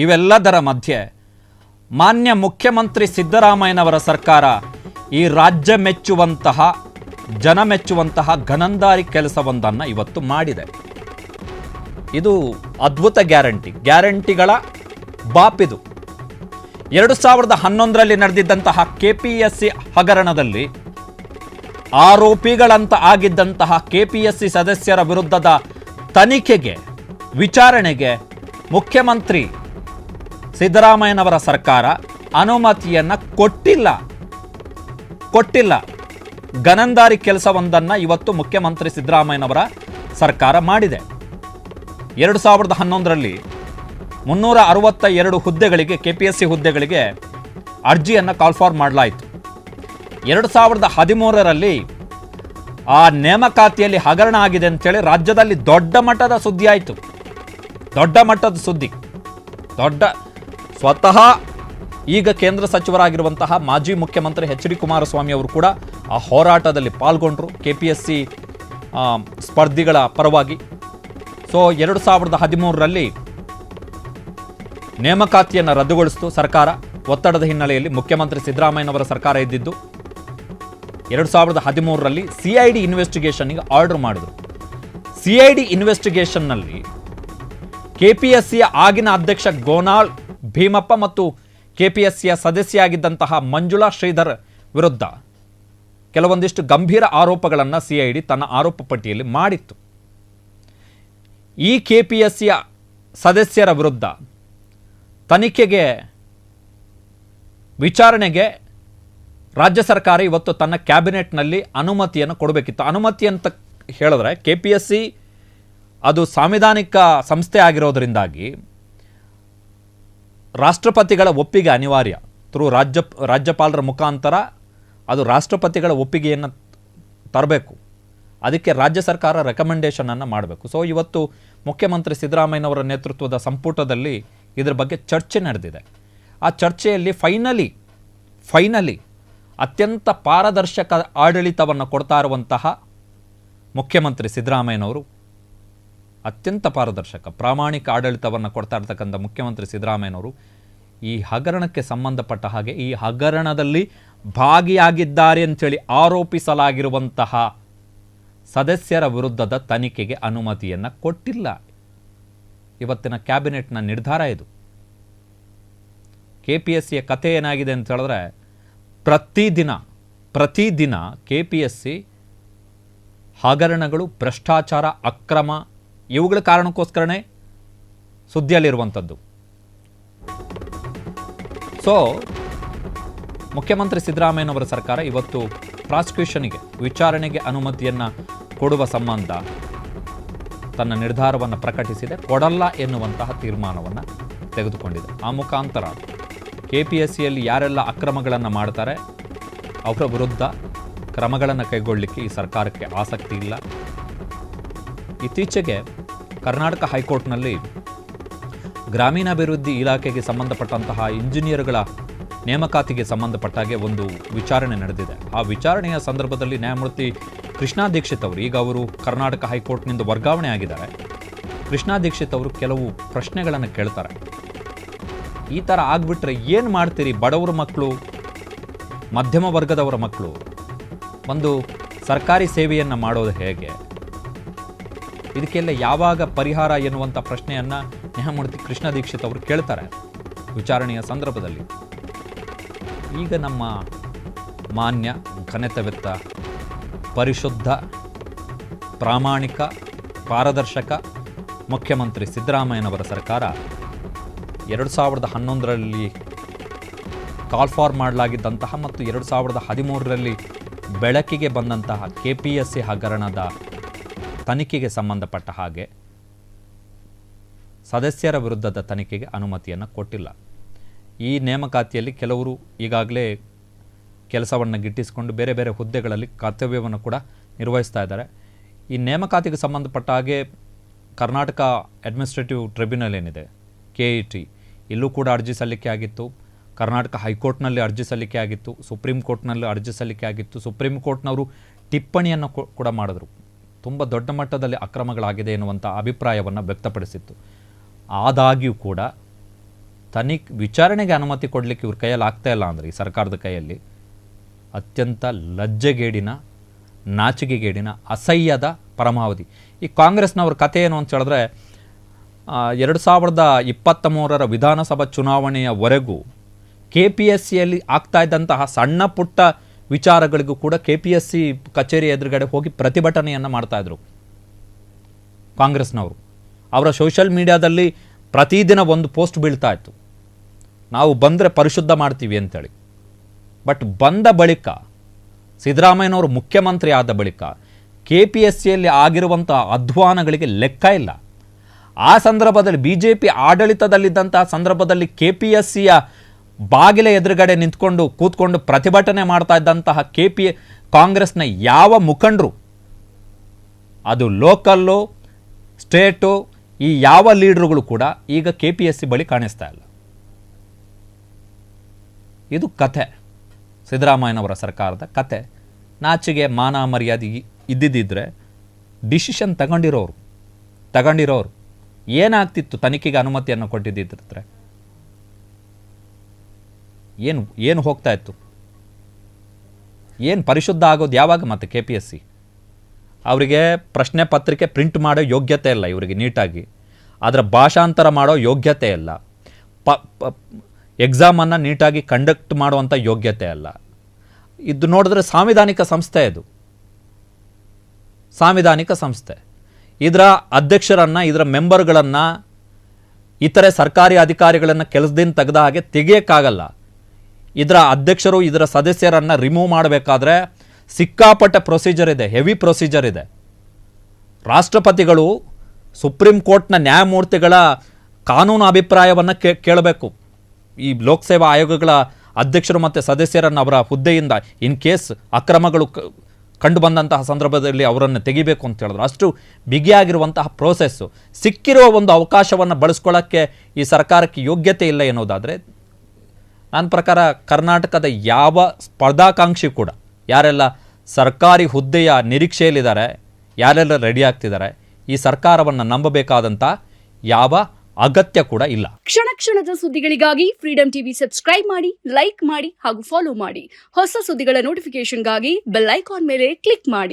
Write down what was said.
ಇವೆಲ್ಲದರ ಮಧ್ಯೆ ಮಾನ್ಯ ಮುಖ್ಯಮಂತ್ರಿ ಸಿದ್ದರಾಮಯ್ಯನವರ ಸರ್ಕಾರ ಈ ರಾಜ್ಯ ಮೆಚ್ಚುವಂತಹ ಜನ ಮೆಚ್ಚುವಂತಹ ಘನಂದಾರಿ ಕೆಲಸವೊಂದನ್ನು ಇವತ್ತು ಮಾಡಿದೆ. ಇದು ಅದ್ಭುತ ಗ್ಯಾರಂಟಿಗಳ ಬಾಪಿದು. 2011ರಲ್ಲಿ ನಡೆದಿದ್ದಂತಹ ಕೆಪಿಎಸ್ಸಿ ಹಗರಣದಲ್ಲಿ ಆರೋಪಿಗಳಂತ ಆಗಿದ್ದಂತಹ ಕೆಪಿಎಸ್ಸಿ ಸದಸ್ಯರ ವಿರುದ್ಧದ ತನಿಖೆಗೆ ವಿಚಾರಣೆಗೆ ಮುಖ್ಯಮಂತ್ರಿ ಸಿದ್ದರಾಮಯ್ಯನವರ ಸರ್ಕಾರ ಅನುಮತಿಯನ್ನು ಕೊಟ್ಟಿಲ್ಲ. ಘನಂದಾರಿ ಕೆಲಸವೊಂದನ್ನು ಇವತ್ತು ಮುಖ್ಯಮಂತ್ರಿ ಸಿದ್ದರಾಮಯ್ಯನವರ ಸರ್ಕಾರ ಮಾಡಿದೆ. 2011ರಲ್ಲಿ 362 ಹುದ್ದೆಗಳಿಗೆ ಕೆಪಿಎಸ್ಸಿ ಹುದ್ದೆಗಳಿಗೆ ಅರ್ಜಿಯನ್ನು ಕಾಲ್ ಫಾರ್ ಮಾಡಲಾಯಿತು. 2013ರಲ್ಲಿ ಆ ನೇಮಕಾತಿಯಲ್ಲಿ ಹಗರಣ ಆಗಿದೆ ಅಂತೇಳಿ ರಾಜ್ಯದಲ್ಲಿ ದೊಡ್ಡ ಮಟ್ಟದ ಸುದ್ದಿ ಆಯಿತು. ಸ್ವತಃ ಈಗ ಕೇಂದ್ರ ಸಚಿವರಾಗಿರುವಂತಹ ಮಾಜಿ ಮುಖ್ಯಮಂತ್ರಿ ಎಚ್.ಡಿ. ಕುಮಾರಸ್ವಾಮಿ ಅವರು ಕೂಡ ಆ ಹೋರಾಟದಲ್ಲಿ ಪಾಲ್ಗೊಂಡ್ರು ಕೆಪಿಎಸ್ಸಿ ಸ್ಪರ್ಧಿಗಳ ಪರವಾಗಿ. ಸೊ 2013ರಲ್ಲಿ ನೇಮಕಾತಿಯನ್ನು ರದ್ದುಗೊಳಿಸಿತು ಸರ್ಕಾರ. ಒತ್ತಡದ ಹಿನ್ನೆಲೆಯಲ್ಲಿ ಮುಖ್ಯಮಂತ್ರಿ ಸಿದ್ದರಾಮಯ್ಯನವರ ಸರ್ಕಾರ ಇದ್ದಿದ್ದು 2013ರಲ್ಲಿ CID ಇನ್ವೆಸ್ಟಿಗೇಷನ್ಗೆ ಆರ್ಡರ್ ಮಾಡಿದ್ರು. CID ಇನ್ವೆಸ್ಟಿಗೇಷನ್ನಲ್ಲಿ ಕೆಪಿಎಸ್ಸಿಯ ಆಗಿನ ಅಧ್ಯಕ್ಷ ಗೋನಾಳ್ ಭೀಮಪ್ಪ ಮತ್ತು ಕೆಪಿಎಸ್ಸಿಯ ಸದಸ್ಯೆಯಾಗಿದ್ದಂತಹ ಮಂಜುಳಾ ಶ್ರೀಧರ್ ವಿರುದ್ಧ ಕೆಲವೊಂದಿಷ್ಟು ಗಂಭೀರ ಆರೋಪಗಳನ್ನು CID ತನ್ನ ಆರೋಪ ಪಟ್ಟಿಯಲ್ಲಿ ಮಾಡಿತ್ತು. ಈ ಕೆಪಿಎಸ್ಸಿಯ ಸದಸ್ಯರ ವಿರುದ್ಧ ತನಿಖೆಗೆ ವಿಚಾರಣೆಗೆ ರಾಜ್ಯ ಸರ್ಕಾರ ಇವತ್ತು ತನ್ನ ಕ್ಯಾಬಿನೆಟ್ನಲ್ಲಿ ಅನುಮತಿಯನ್ನು ಕೊಡಬೇಕಿತ್ತು. ಅನುಮತಿ ಅಂತ ಹೇಳಿದ್ರೆ ಕೆಪಿಎಸ್ಸಿ ಅದು ಸಾಂವಿಧಾನಿಕ ಸಂಸ್ಥೆ ಆಗಿರೋದರಿಂದಾಗಿ ರಾಷ್ಟ್ರಪತಿಗಳ ಒಪ್ಪಿಗೆ ಅನಿವಾರ್ಯ. ಥ್ರೂ ರಾಜ್ಯಪಾಲರ ಮುಖಾಂತರ ಅದು ರಾಷ್ಟ್ರಪತಿಗಳ ಒಪ್ಪಿಗೆಯನ್ನು ತರಬೇಕು. ಅದಕ್ಕೆ ರಾಜ್ಯ ಸರ್ಕಾರ ರೆಕಮೆಂಡೇಷನನ್ನು ಮಾಡಬೇಕು. ಸೊ ಇವತ್ತು ಮುಖ್ಯಮಂತ್ರಿ ಸಿದ್ದರಾಮಯ್ಯನವರ ನೇತೃತ್ವದ ಸಂಪುಟದಲ್ಲಿ ಇದರ ಬಗ್ಗೆ ಚರ್ಚೆ ನಡೆದಿದೆ. ಆ ಚರ್ಚೆಯಲ್ಲಿ ಫೈನಲಿ ಅತ್ಯಂತ ಪಾರದರ್ಶಕ ಆಡಳಿತವನ್ನು ಕೊಡ್ತಾ ಇರುವಂತಹ ಮುಖ್ಯಮಂತ್ರಿ ಸಿದ್ದರಾಮಯ್ಯನವರು, ಅತ್ಯಂತ ಪಾರದರ್ಶಕ ಪ್ರಾಮಾಣಿಕ ಆಡಳಿತವನ್ನು ಕೊಡ್ತಾ ಇರ್ತಕ್ಕಂಥ ಮುಖ್ಯಮಂತ್ರಿ ಸಿದ್ದರಾಮಯ್ಯನವರು ಈ ಹಗರಣಕ್ಕೆ ಸಂಬಂಧಪಟ್ಟ ಹಾಗೆ ಈ ಹಗರಣದಲ್ಲಿ ಭಾಗಿಯಾಗಿದ್ದಾರೆ ಅಂತೇಳಿ ಆರೋಪಿಸಲಾಗಿರುವಂತಹ ಸದಸ್ಯರ ವಿರುದ್ಧದ ತನಿಖೆಗೆ ಅನುಮತಿಯನ್ನು ಕೊಟ್ಟಿಲ್ಲ. ಇವತ್ತಿನ ಕ್ಯಾಬಿನೆಟ್ನ ನಿರ್ಧಾರ ಇದು. ಕೆಪಿಎಸ್ಸಿಯ ಕಥೆ ಏನಾಗಿದೆ ಅಂತ ಹೇಳಿದ್ರೆ ಪ್ರತಿದಿನ ಕೆಪಿಎಸ್ಸಿ ಹಗರಣಗಳು, ಭ್ರಷ್ಟಾಚಾರ, ಅಕ್ರಮ ಇವುಗಳ ಕಾರಣಕ್ಕೋಸ್ಕರನೇ ಸುದ್ದಿಯಲ್ಲಿರುವಂಥದ್ದು. ಸೊ ಮುಖ್ಯಮಂತ್ರಿ ಸಿದ್ದರಾಮಯ್ಯನವರ ಸರ್ಕಾರ ಇವತ್ತು ಪ್ರಾಸಿಕ್ಯೂಷನ್ಗೆ ವಿಚಾರಣೆಗೆ ಅನುಮತಿಯನ್ನು ಕೊಡುವ ಸಂಬಂಧ ತನ್ನ ನಿರ್ಧಾರವನ್ನು ಪ್ರಕಟಿಸಿದೆ. ಕೊಡಲ್ಲ ಎನ್ನುವಂತಹ ತೀರ್ಮಾನವನ್ನು ತೆಗೆದುಕೊಂಡಿದೆ. ಆ ಮುಖಾಂತರ ಕೆಪಿಎಸ್ಸಿಯಲ್ಲಿ ಯಾರೆಲ್ಲ ಅಕ್ರಮಗಳನ್ನು ಮಾಡ್ತಾರೆ ಅವರ ವಿರುದ್ಧ ಕ್ರಮಗಳನ್ನು ಕೈಗೊಳ್ಳಲಿಕ್ಕೆ ಈ ಸರ್ಕಾರಕ್ಕೆ ಆಸಕ್ತಿ ಇಲ್ಲ. ಇತ್ತೀಚೆಗೆ ಕರ್ನಾಟಕ ಹೈಕೋರ್ಟ್ನಲ್ಲಿ ಗ್ರಾಮೀಣಾಭಿವೃದ್ಧಿ ಇಲಾಖೆಗೆ ಸಂಬಂಧಪಟ್ಟಂತಹ ಇಂಜಿನಿಯರ್ಗಳ ನೇಮಕಾತಿಗೆ ಸಂಬಂಧಪಟ್ಟಾಗೆ ಒಂದು ವಿಚಾರಣೆ ನಡೆದಿದೆ. ಆ ವಿಚಾರಣೆಯ ಸಂದರ್ಭದಲ್ಲಿ ನ್ಯಾಯಮೂರ್ತಿ ಕೃಷ್ಣಾ ದೀಕ್ಷಿತ್ ಅವರು, ಈಗ ಅವರು ಕರ್ನಾಟಕ ಹೈಕೋರ್ಟ್ನಿಂದ ವರ್ಗಾವಣೆ ಆಗಿದ್ದಾರೆ, ಕೃಷ್ಣಾ ದೀಕ್ಷಿತ್ ಅವರು ಕೆಲವು ಪ್ರಶ್ನೆಗಳನ್ನು ಕೇಳ್ತಾರೆ. ಈ ಥರ ಆಗಿಬಿಟ್ರೆ ಏನು ಮಾಡ್ತೀರಿ? ಬಡವರ ಮಕ್ಕಳು, ಮಧ್ಯಮ ವರ್ಗದವರ ಮಕ್ಕಳು ಒಂದು ಸರ್ಕಾರಿ ಸೇವೆಯನ್ನು ಮಾಡೋದು ಹೇಗೆ? ಇದಕ್ಕೆಲ್ಲ ಯಾವಾಗ ಪರಿಹಾರ ಎನ್ನುವಂಥ ಪ್ರಶ್ನೆಯನ್ನು ನ್ಯಾಯಮೂರ್ತಿ ಕೃಷ್ಣಾ ದೀಕ್ಷಿತ್ ಅವರು ಕೇಳ್ತಾರೆ ವಿಚಾರಣೆಯ ಸಂದರ್ಭದಲ್ಲಿ. ಈಗ ನಮ್ಮ ಮಾನ್ಯ ಘನತೆವೆತ್ತ ಪರಿಶುದ್ಧ ಪ್ರಾಮಾಣಿಕ ಪಾರದರ್ಶಕ ಮುಖ್ಯಮಂತ್ರಿ ಸಿದ್ದರಾಮಯ್ಯನವರ ಸರ್ಕಾರ 2011ರಲ್ಲಿ ಕಾಲ್ ಫಾರ್ ಮಾಡಲಾಗಿದ್ದಂತಹ ಮತ್ತು 2013ರಲ್ಲಿ ಬೆಳಕಿಗೆ ಬಂದಂತಹ ಕೆಪಿಎಸ್ಸಿ ಹಗರಣದ ತನಿಖೆಗೆ ಸಂಬಂಧಪಟ್ಟ ಹಾಗೆ ಸದಸ್ಯರ ವಿರುದ್ಧದ ತನಿಖೆಗೆ ಅನುಮತಿಯನ್ನು ಕೊಟ್ಟಿಲ್ಲ. ಈ ನೇಮಕಾತಿಯಲ್ಲಿ ಕೆಲವರು ಈಗಾಗಲೇ ಕೆಲಸವನ್ನು ಗಿಟ್ಟಿಸಿಕೊಂಡು ಬೇರೆ ಬೇರೆ ಹುದ್ದೆಗಳಲ್ಲಿ ಕರ್ತವ್ಯವನ್ನು ಕೂಡ ನಿರ್ವಹಿಸ್ತಾ ಇದ್ದಾರೆ. ಈ ನೇಮಕಾತಿಗೆ ಸಂಬಂಧಪಟ್ಟ ಹಾಗೆ ಕರ್ನಾಟಕ ಅಡ್ಮಿನಿಸ್ಟ್ರೇಟಿವ್ ಟ್ರಿಬ್ಯುನಲ್ ಏನಿದೆ KIT, ಇಲ್ಲೂ ಕೂಡ ಅರ್ಜಿ ಸಲ್ಲಿಕೆ ಆಗಿತ್ತು. ಕರ್ನಾಟಕ ಹೈಕೋರ್ಟ್ನಲ್ಲಿ ಅರ್ಜಿ ಸಲ್ಲಿಕೆ ಆಗಿತ್ತು. ಸುಪ್ರೀಂ ಕೋರ್ಟ್ನಲ್ಲಿ ಅರ್ಜಿ ಸಲ್ಲಿಕೆ ಆಗಿತ್ತು. ಸುಪ್ರೀಂ ಕೋರ್ಟ್ನವರು ಟಿಪ್ಪಣಿಯನ್ನು ಕೂಡ ಮಾಡಿದ್ರು. ತುಂಬ ದೊಡ್ಡ ಮಟ್ಟದಲ್ಲಿ ಅಕ್ರಮಗಳಾಗಿದೆ ಎನ್ನುವಂಥ ಅಭಿಪ್ರಾಯವನ್ನು ವ್ಯಕ್ತಪಡಿಸಿತ್ತು. ಆದಾಗ್ಯೂ ಕೂಡ ವಿಚಾರಣೆಗೆ ಅನುಮತಿ ಕೊಡಲಿಕ್ಕೆ ಇವ್ರ ಕೈಯಲ್ಲಿ ಆಗ್ತಾ ಇಲ್ಲ ಅಂದರೆ ಈ ಸರ್ಕಾರದ ಕೈಯಲ್ಲಿ ಅತ್ಯಂತ ಲಜ್ಜೆಗೇಡಿನ, ನಾಚಿಕೆಗೇಡಿನ, ಅಸಹ್ಯದ ಪರಮಾವಧಿ. ಈ ಕಾಂಗ್ರೆಸ್ನವ್ರ ಕಥೆ ಏನು ಅಂತ ಹೇಳಿದ್ರೆ 2023 ವಿಧಾನಸಭಾ ಚುನಾವಣೆಯವರೆಗೂ KPSCಯಲ್ಲಿ ಆಗ್ತಾ ಇದ್ದಂತಹ ಸಣ್ಣ ಪುಟ್ಟ ವಿಚಾರಗಳಿಗೂ ಕೂಡ KPSC ಕಚೇರಿ ಎದುರುಗಡೆ ಹೋಗಿ ಪ್ರತಿಭಟನೆಯನ್ನು ಮಾಡ್ತಾಯಿದ್ರು ಕಾಂಗ್ರೆಸ್ನವರು. ಅವರ ಸೋಷಿಯಲ್ ಮೀಡಿಯಾದಲ್ಲಿ ಪ್ರತಿದಿನ ಒಂದು ಪೋಸ್ಟ್ ಬೀಳ್ತಾ ಇತ್ತು, ನಾವು ಬಂದರೆ ಪರಿಶುದ್ಧ ಮಾಡ್ತೀವಿ ಅಂತೇಳಿ. ಬಟ್ ಬಂದ ಬಳಿಕ, ಸಿದ್ದರಾಮಯ್ಯನವರು ಮುಖ್ಯಮಂತ್ರಿ ಆದ ಬಳಿಕ KPSCಯಲ್ಲಿ ಆಗಿರುವಂಥ ಅಧ್ವಾನಗಳಿಗೆ ಲೆಕ್ಕ ಇಲ್ಲ. ಆ ಸಂದರ್ಭದಲ್ಲಿ BJP ಆಡಳಿತದಲ್ಲಿದ್ದಂತಹ ಸಂದರ್ಭದಲ್ಲಿ KPSCಯ ಬಾಗಿಲ ಎದುರುಗಡೆ ಕೂತ್ಕೊಂಡು ಪ್ರತಿಭಟನೆ ಮಾಡ್ತಾ ಇದ್ದಂತಹ ಕಾಂಗ್ರೆಸ್ನ ಯಾವ ಮುಖಂಡರು, ಅದು ಲೋಕಲ್ಲು, ಸ್ಟೇಟು, ಈ ಯಾವ ಲೀಡರ್ಗಳು ಕೂಡ ಈಗ KPSC ಬಳಿ ಕಾಣಿಸ್ತಾ ಇಲ್ಲ. ಇದು ಕಥೆ, ಸಿದ್ದರಾಮಯ್ಯನವರ ಸರ್ಕಾರದ ಕತೆ. ನಾಚಿಗೆ ಮಾನ ಮರ್ಯಾದೆ ಇದ್ದಿದ್ದರೆ ಡಿಸಿಷನ್ ತಗೊಂಡಿರೋರು ಏನಾಗ್ತಿತ್ತು? ತನಿಖೆಗೆ ಅನುಮತಿಯನ್ನು ಕೊಟ್ಟಿದ್ದಿದ್ರೆ ಏನು ಹೋಗ್ತಾ ಇತ್ತು? ಏನು ಪರಿಶುದ್ಧ ಆಗೋದು ಯಾವಾಗ? ಮತ್ತೆ KPSC ಅವರಿಗೆ ಪ್ರಶ್ನೆ ಪತ್ರಿಕೆ ಪ್ರಿಂಟ್ ಮಾಡೋ ಯೋಗ್ಯತೆ ಇಲ್ಲ ಇವರಿಗೆ, ನೀಟಾಗಿ ಅದರ ಭಾಷಾಂತರ ಮಾಡೋ ಯೋಗ್ಯತೆ ಇಲ್ಲ, ಎಕ್ಸಾಮನ್ನು ನೀಟಾಗಿ ಕಂಡಕ್ಟ್ ಮಾಡುವಂಥ ಯೋಗ್ಯತೆ ಇಲ್ಲ. ಇದು ನೋಡಿದ್ರೆ ಸಾಂವಿಧಾನಿಕ ಸಂಸ್ಥೆ. ಇದರ ಅಧ್ಯಕ್ಷರನ್ನು, ಇದರ ಮೆಂಬರ್ಗಳನ್ನು, ಇತರೆ ಸರ್ಕಾರಿ ಅಧಿಕಾರಿಗಳನ್ನು ಕೆಲಸದಿಂದ ತೆಗೆದ ಹಾಗೆ ತೆಗೆಯೋಕ್ಕಾಗಲ್ಲ. ಇದರ ಅಧ್ಯಕ್ಷರು, ಇದರ ಸದಸ್ಯರನ್ನು ರಿಮೂವ್ ಮಾಡಬೇಕಾದ್ರೆ ಸಿಕ್ಕಾಪಟ್ಟೆ ಪ್ರೊಸೀಜರ್ ಇದೆ, ಹೆವಿ ಪ್ರೊಸೀಜರ್ ಇದೆ. ರಾಷ್ಟ್ರಪತಿಗಳು ಸುಪ್ರೀಂ ಕೋರ್ಟ್ನ ನ್ಯಾಯಮೂರ್ತಿಗಳ ಕಾನೂನು ಅಭಿಪ್ರಾಯವನ್ನು ಕೇಳಬೇಕು. ಈ ಲೋಕಸೇವಾ ಆಯೋಗಗಳ ಅಧ್ಯಕ್ಷರು ಮತ್ತು ಸದಸ್ಯರನ್ನು ಅವರ ಹುದ್ದೆಯಿಂದ ಇನ್ ಕೇಸ್ ಅಕ್ರಮಗಳು ಕಂಡು ಬಂದಂತಹ ಸಂದರ್ಭದಲ್ಲಿ ಅವರನ್ನು ತೆಗಿಬೇಕು ಅಂತ ಹೇಳಿದ್ರು. ಅಷ್ಟು ಬಿಗಿಯಾಗಿರುವಂತಹ ಪ್ರೋಸೆಸ್ಸು. ಸಿಕ್ಕಿರುವ ಒಂದು ಅವಕಾಶವನ್ನು ಬಳಸ್ಕೊಳ್ಳೋಕ್ಕೆ ಈ ಸರ್ಕಾರಕ್ಕೆ ಯೋಗ್ಯತೆ ಇಲ್ಲ ಎನ್ನುವುದಾದರೆ, ನನ್ನ ಪ್ರಕಾರ ಕರ್ನಾಟಕದ ಯಾವ ಸ್ಪರ್ಧಾಕಾಂಕ್ಷಿ ಕೂಡ, ಯಾರೆಲ್ಲ ಸರ್ಕಾರಿ ಹುದ್ದೆಯ ನಿರೀಕ್ಷೆಯಲ್ಲಿದ್ದಾರೆ, ಯಾರೆಲ್ಲ ರೆಡಿ ಆಗ್ತಿದ್ದಾರೆ, ಈ ಸರ್ಕಾರವನ್ನು ನಂಬಬೇಕಾದಂಥ ಯಾವ ಅಗತ್ಯ ಕೂಡ ಇಲ್ಲ. ಕ್ಷಣ ಕ್ಷಣದ ಸುದ್ದಿಗಳಿಗಾಗಿ ಫ್ರೀಡಂ ಟಿವಿ ಸಬ್ಸ್ಕ್ರೈಬ್ ಮಾಡಿ, ಲೈಕ್ ಮಾಡಿ ಹಾಗೂ ಫಾಲೋ ಮಾಡಿ. ಹೊಸ ಸುದ್ದಿಗಳ ನೋಟಿಫಿಕೇಶನ್ಗಾಗಿ ಬೆಲ್ ಐಕಾನ್ ಮೇಲೆ ಕ್ಲಿಕ್ ಮಾಡಿ.